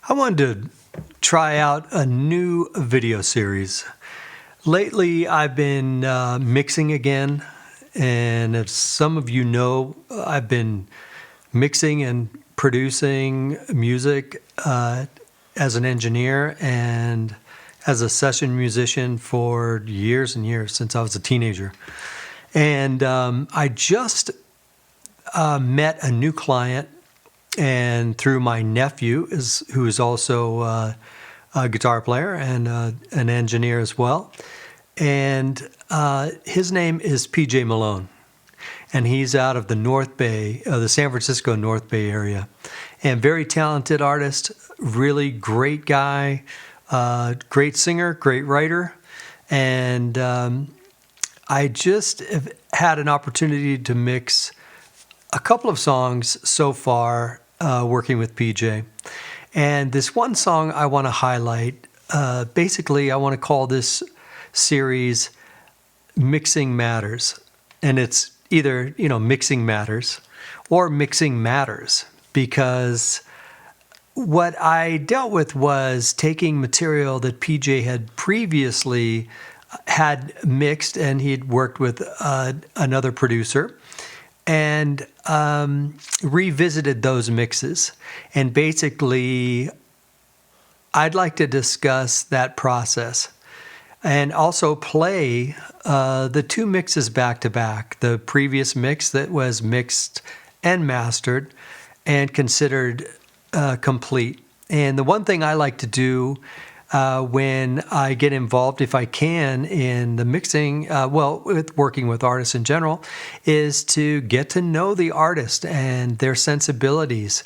I wanted to try out a new video series. Lately, I've been mixing again, and as some of you know, I've been mixing and producing music as an engineer and as a session musician for years and years, since I was a teenager. And I just met a new client, and through my nephew, who is also a guitar player and an engineer as well. And his name is PJ Malone, and he's out of the North Bay, the San Francisco North Bay area. And very talented artist, really great guy, great singer, great writer. And I just have had an opportunity to mix a couple of songs so far working with PJ. And this one song I want to highlight, basically I want to call this series Mixing Matters. And it's either, Mixing Matters or Mixing Matters, because what I dealt with was taking material that PJ had previously had mixed, and he'd worked with another producer, and revisited those mixes. And basically, I'd like to discuss that process and also play the two mixes back to back. The previous mix that was mixed and mastered and considered complete. And the one thing I like to do when I get involved, if I can, in the mixing, with working with artists in general, is to get to know the artist and their sensibilities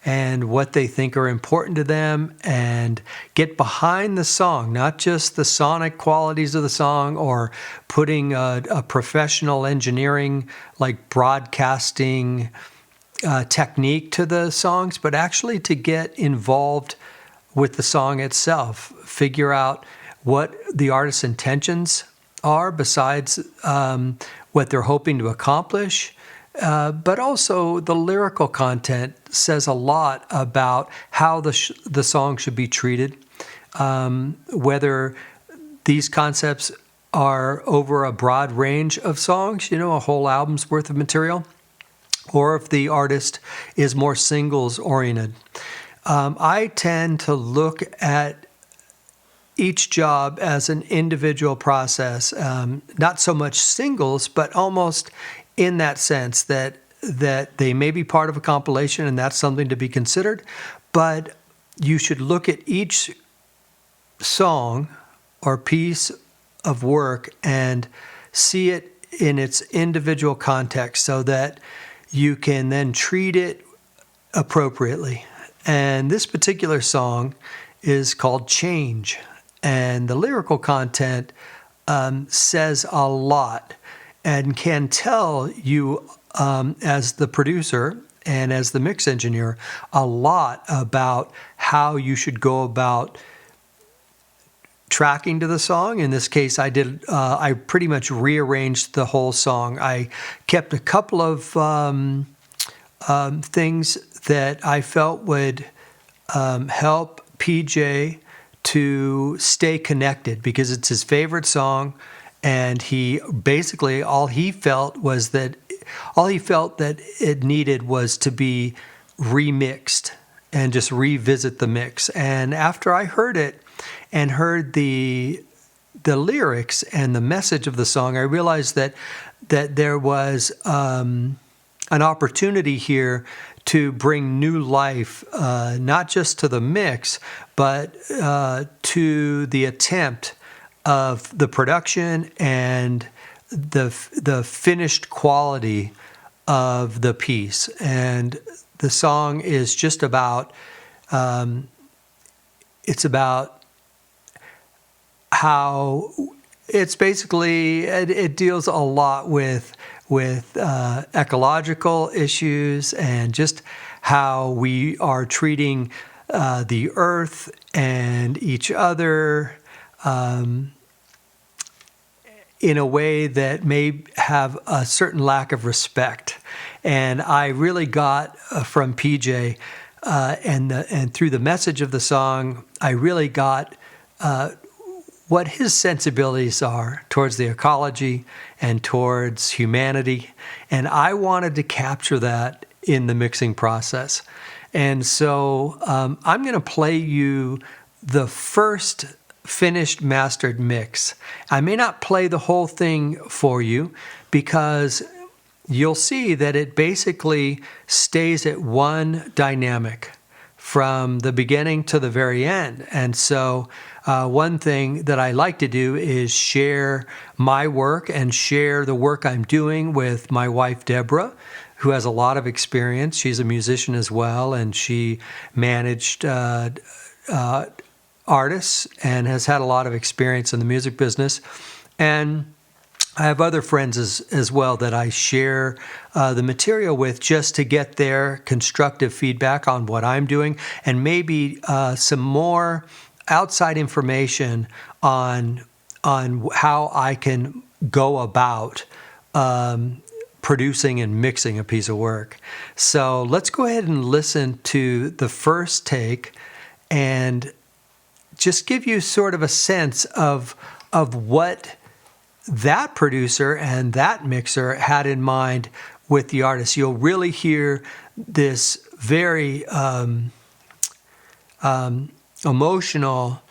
and what they think are important to them, and get behind the song, not just the sonic qualities of the song or putting a professional engineering, like broadcasting technique to the songs, but actually to get involved with the song itself, figure out what the artist's intentions are besides what they're hoping to accomplish. But also the lyrical content says a lot about how the song should be treated, whether these concepts are over a broad range of songs, a whole album's worth of material, or if the artist is more singles oriented. I tend to look at each job as an individual process, not so much singles, but almost in that sense that they may be part of a compilation, and that's something to be considered. But you should look at each song or piece of work and see it in its individual context so that you can then treat it appropriately. And this particular song is called Change. And the lyrical content says a lot and can tell you, as the producer and as the mix engineer, a lot about how you should go about tracking to the song. In this case, I pretty much rearranged the whole song. I kept a couple of things that I felt would help PJ to stay connected, because it's his favorite song, and he basically all he felt that it needed was to be remixed and just revisit the mix. And after I heard it and heard the lyrics and the message of the song, I realized that there was an opportunity here to bring new life, not just to the mix, but to the attempt of the production and the finished quality of the piece. And the song is just about, it's about how it's basically, it deals a lot with ecological issues and just how we are treating the earth and each other in a way that may have a certain lack of respect. And I really got from PJ and through the message of the song, I really got what his sensibilities are towards the ecology and towards humanity. And I wanted to capture that in the mixing process. And so I'm going to play you the first finished mastered mix. I may not play the whole thing for you because you'll see that it basically stays at one dynamic from the beginning to the very end. And so one thing that I like to do is share my work and share the work I'm doing with my wife, Deborah, who has a lot of experience. She's a musician as well, and she managed artists and has had a lot of experience in the music business. And I have other friends as well that I share the material with just to get their constructive feedback on what I'm doing and maybe some more outside information on how I can go about producing and mixing a piece of work. So let's go ahead and listen to the first take and just give you sort of a sense of what that producer and that mixer had in mind with the artist. You'll really hear this very emotional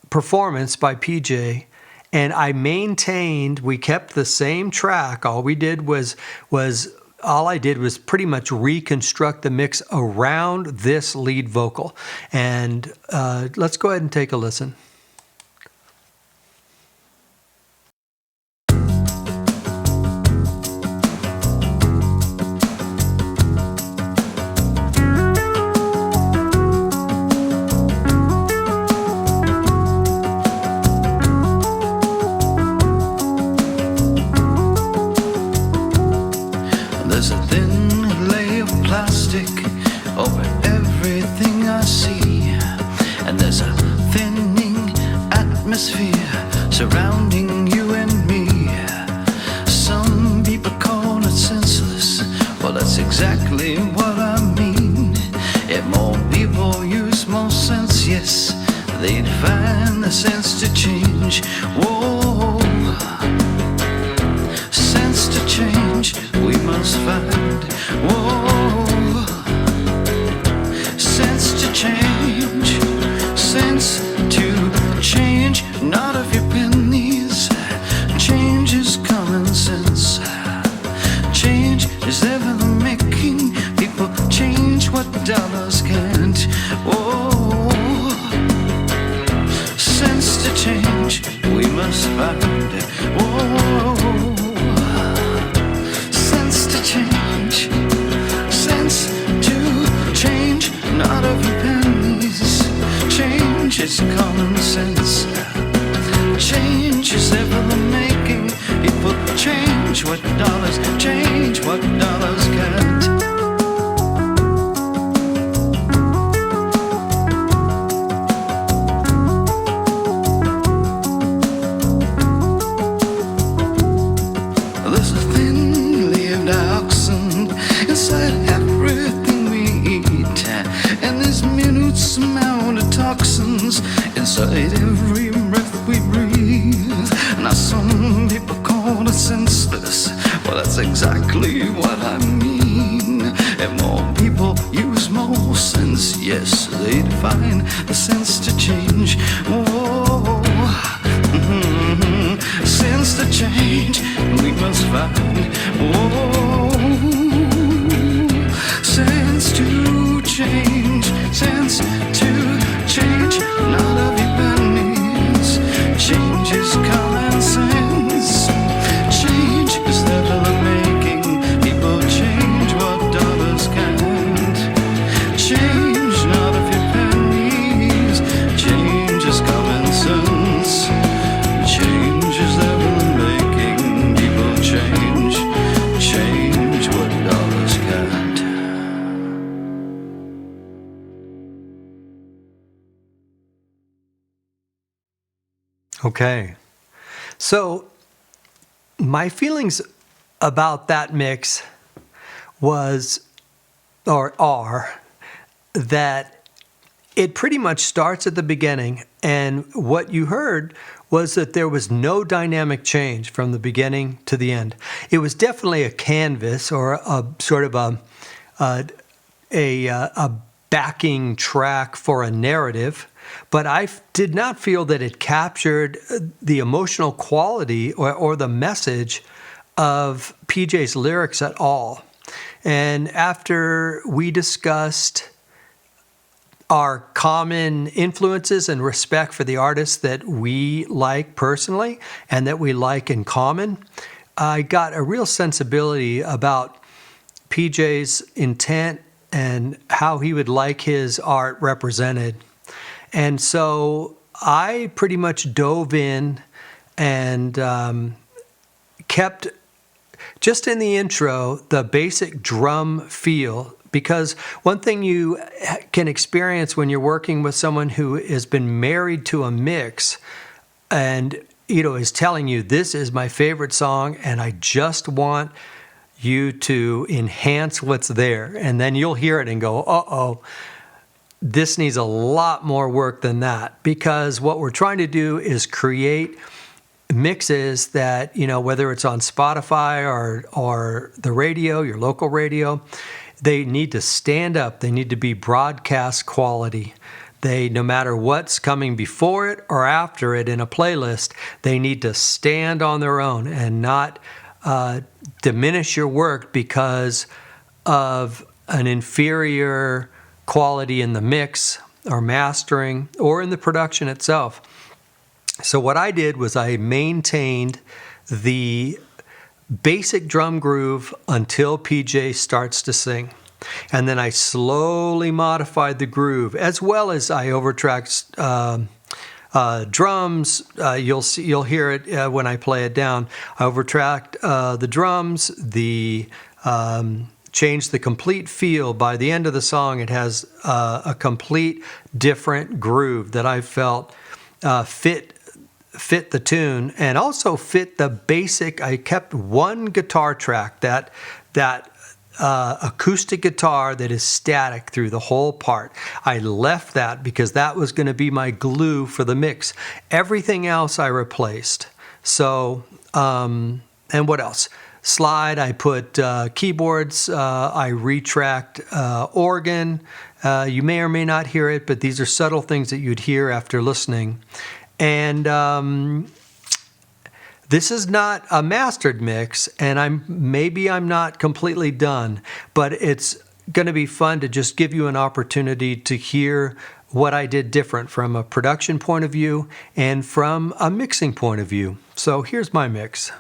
performance by PJ, and I maintained, we kept the same track. All I did was pretty much reconstruct the mix around this lead vocal. And let's go ahead and take a listen. There's a thin layer of plastic over everything I see, and there's a thinning atmosphere surrounding you and me. Some people call it senseless, well that's exactly what I mean. If more people use more sense, yes, they'd find the sense to change. Whoa, sense to change we must find. Whoa, sense to change, sense to change, not of your pennies. Change is common sense. Change is ever the making. People change what dollars can't. Whoa, sense to change we must find. Whoa, sense to change, sense to change, not of your pennies. Change is common sense. Change is ever the making. People change what dollars can't. There's a thin layer of dioxin inside everything we eat, and there's minute amount of toxins inside every breath we breathe. Now some people call it senseless, well that's exactly what I mean. If more people use more sense, yes, they'd find the sense to change. Whoa, sense to change we must find. Whoa, sense to change, sense to change, not of your pennies. Change is common sense. Change is never the making. People change what dollars can't. Change not of your pennies. Change is common sense. Change is never the making. People change what dollars can't. Okay. So my feelings about that mix was are that it pretty much starts at the beginning, and what you heard was that there was no dynamic change from the beginning to the end. It was definitely a canvas or a sort of a backing track for a narrative, but I did not feel that it captured the emotional quality or the message of PJ's lyrics at all. And after we discussed our common influences and respect for the artists that we like personally and that we like in common, I got a real sensibility about PJ's intent and how he would like his art represented. And so I pretty much dove in and kept, just in the intro, the basic drum feel. Because one thing you can experience when you're working with someone who has been married to a mix and, is telling you, this is my favorite song and I just want you to enhance what's there. And then you'll hear it and go, uh-oh, this needs a lot more work than that. Because what we're trying to do is create mixes that, whether it's on Spotify or the radio, your local radio, they need to stand up. They need to be broadcast quality. No matter what's coming before it or after it in a playlist, they need to stand on their own and not diminish your work because of an inferior quality in the mix or mastering or in the production itself. So what I did was I maintained the basic drum groove until PJ starts to sing. And then I slowly modified the groove, as well as I overtracked drums. You'll hear it when I play it down. I overtracked the drums, changed the complete feel. By the end of the song, it has a complete different groove that I felt fit the tune and also fit the basic. I kept one guitar track, that acoustic guitar that is static through the whole part. I left that because that was going to be my glue for the mix. Everything else I replaced. So, and what else? Slide, I put keyboards, I retracked organ. You may or may not hear it, but these are subtle things that you'd hear after listening. And this is not a mastered mix, and I'm not completely done, but it's going to be fun to just give you an opportunity to hear what I did different from a production point of view and from a mixing point of view. So here's my mix.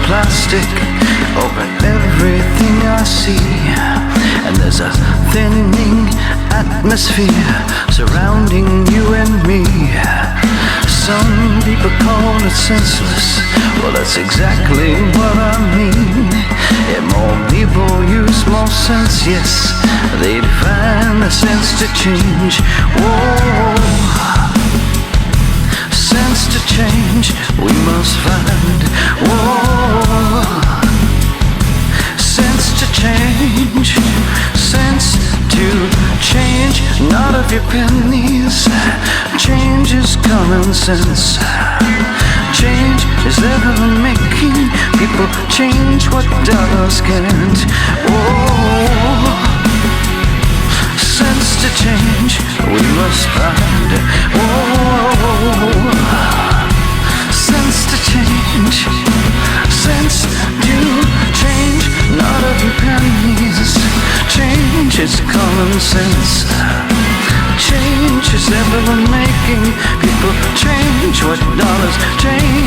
Plastic over everything I see, and there's a thinning atmosphere surrounding you and me. Some people call it senseless, well that's exactly what I mean. If more people use more sense, yes, they'd find the sense to change. Whoa, sense to change, we must find. Whoa, sense to change, sense to change. Not of your pennies, change is common sense. Change is ever making people change what dollars can't. Whoa, sense to change, we must find. Whoa, sense to change, sense to change. Not of your pennies, change is common sense. Change is ever making people change what dollars can't.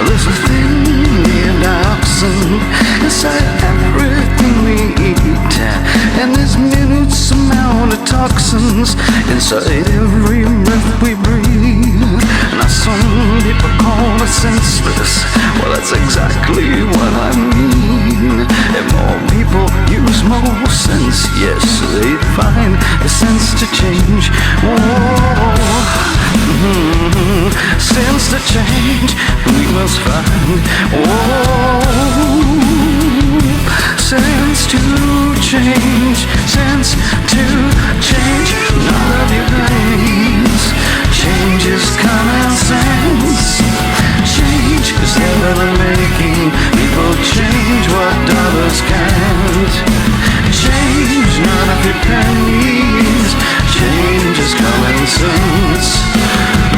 There's a thin dioxin inside inside everything we eat, and this minute amount of toxins inside every breath we breathe. Now some people call it senseless, well that's exactly what I mean. If more people use more sense, yes, they'd find the sense to change. Sense to change, we must find. Sense to change, sense to change. None of your brains. Change is common sense. Change is never making people change what others can't. Change none of your pennies. Change is common sense.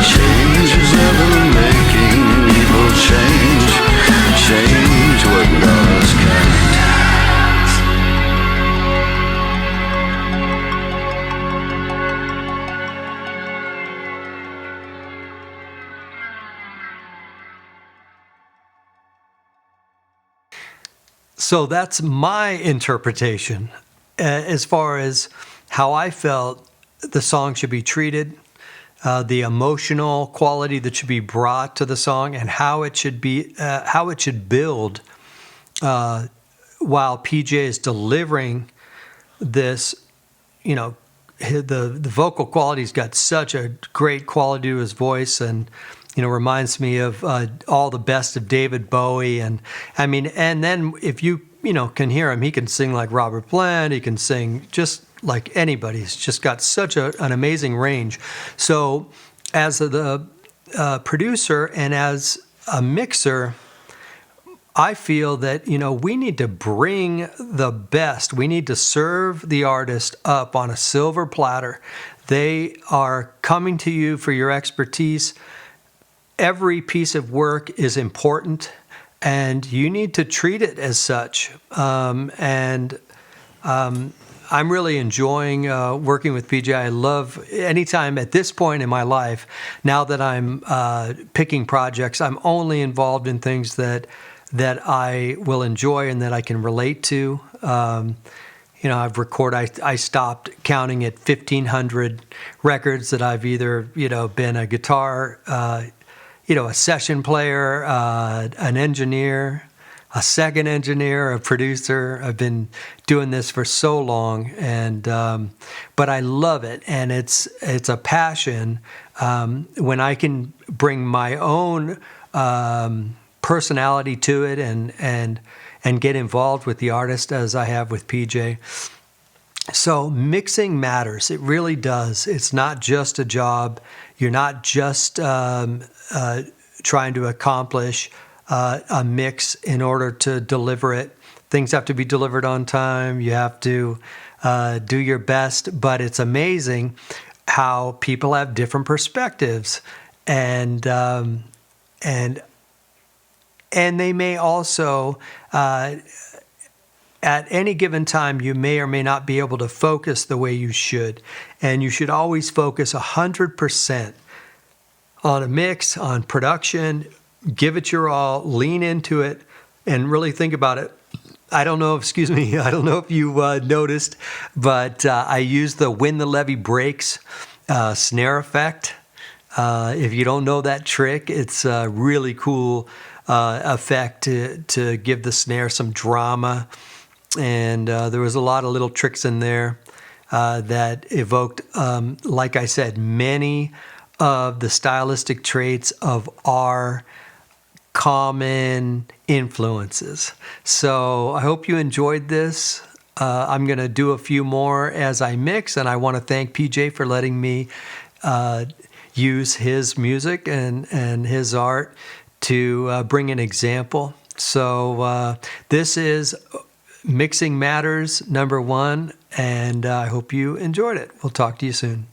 Change is never making people change. Change what others can't. So that's my interpretation as far as how I felt the song should be treated, the emotional quality that should be brought to the song, and how it should be, how it should build while PJ is delivering this. You know, the vocal quality's got such a great quality to his voice, and reminds me of all the best of David Bowie. And I mean, and then if you can hear him, he can sing like Robert Plant. He can sing just like anybody. He's just got such an amazing range. So as the producer and as a mixer, I feel that, we need to bring the best. We need to serve the artist up on a silver platter. They are coming to you for your expertise. Every piece of work is important, and you need to treat it as such. I'm really enjoying working with PJ. I love anytime at this point in my life, now that I'm picking projects, I'm only involved in things that I will enjoy and that I can relate to. I stopped counting at 1,500 records that I've either, been a guitar, a session player, an engineer, a second engineer, a producer. I've been doing this for so long, and but I love it, and it's a passion when I can bring my own personality to it and get involved with the artist as I have with PJ. So mixing matters. It really does. It's not just a job. You're not just trying to accomplish a mix in order to deliver it. Things have to be delivered on time. You have to do your best. But it's amazing how people have different perspectives, and they may also, at any given time, you may or may not be able to focus the way you should. And you should always focus 100% on a mix, on production. Give it your all, lean into it, and really think about it. I don't know if you noticed, but I use the When the Levee Breaks snare effect. If you don't know that trick, it's a really cool effect to give the snare some drama. And there was a lot of little tricks in there that evoked, like I said, many of the stylistic traits of our common influences. So I hope you enjoyed this. I'm going to do a few more as I mix, and I want to thank PJ for letting me use his music and his art to bring an example. So this is Mixing Matters #1, and I hope you enjoyed it. We'll talk to you soon.